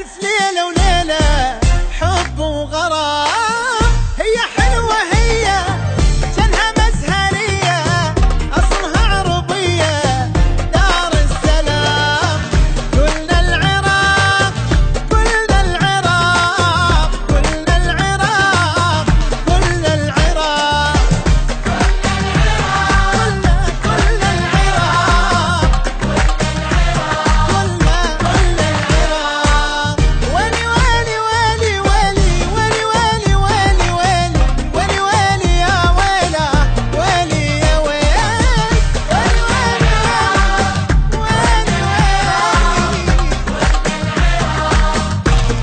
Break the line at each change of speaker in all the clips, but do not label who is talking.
ألف ليلة وليلة حب وغرام، هي حلوة هي جنها مزهرية، أصلها عربية دار السلام. قلنا العراق قلنا العراق قلنا العراق قلنا العراق قلنا العراق قلنا العراق. ويلي ويلي ويلي ويلي ويلي ويلي ويلي ويلي ويلي يا ويله ويلي يا ويل ويلي ويلي ويلي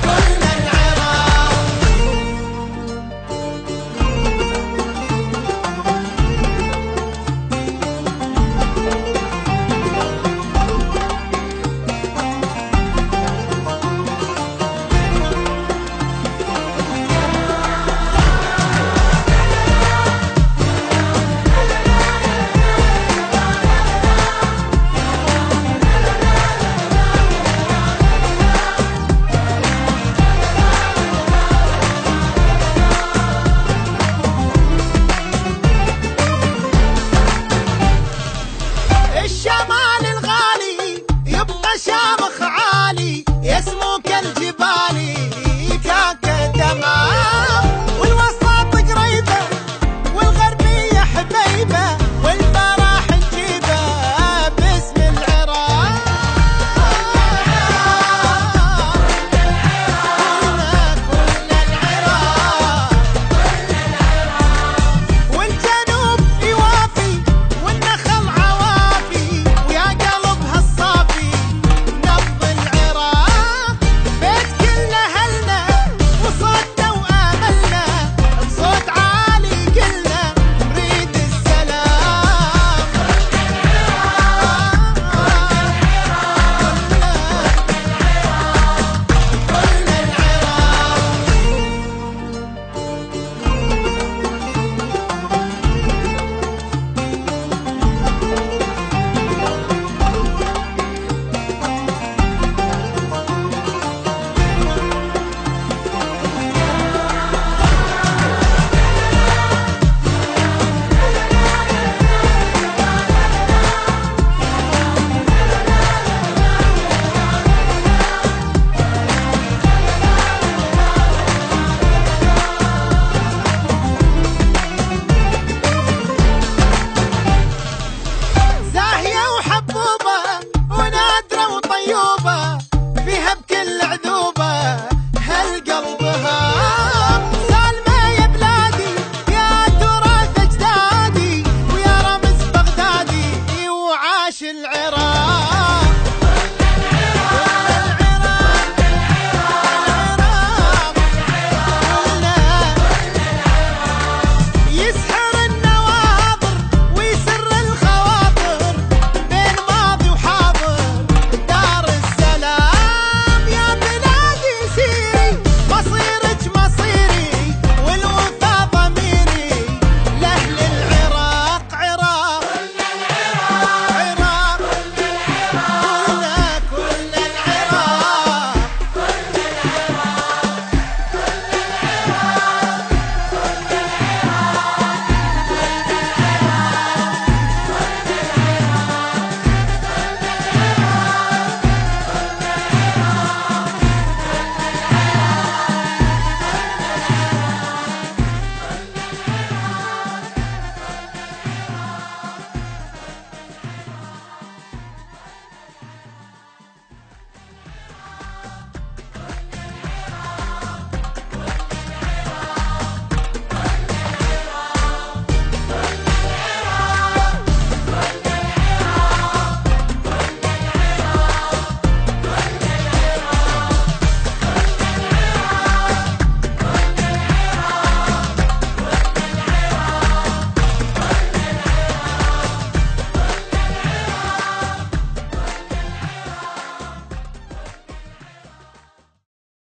قلنا الشمال الغالي يبقى شامخ عالي، يسمو كالجبال كاكا تمام. والوسط قريبة والغربية حبيبة، والفرح نجيبه باسم العراق. كلنا العراق والجنوب يوافي والنخل عوافي، ويا قلبها الصافي نبض العراق. بيت كل أهلنا وصوتنا وآملنا، بصوت عالي قلنا نريد السلام. قلنا العراق زاهية وحبوبة ونادرة وطيوبة، فيها بكل عذوبة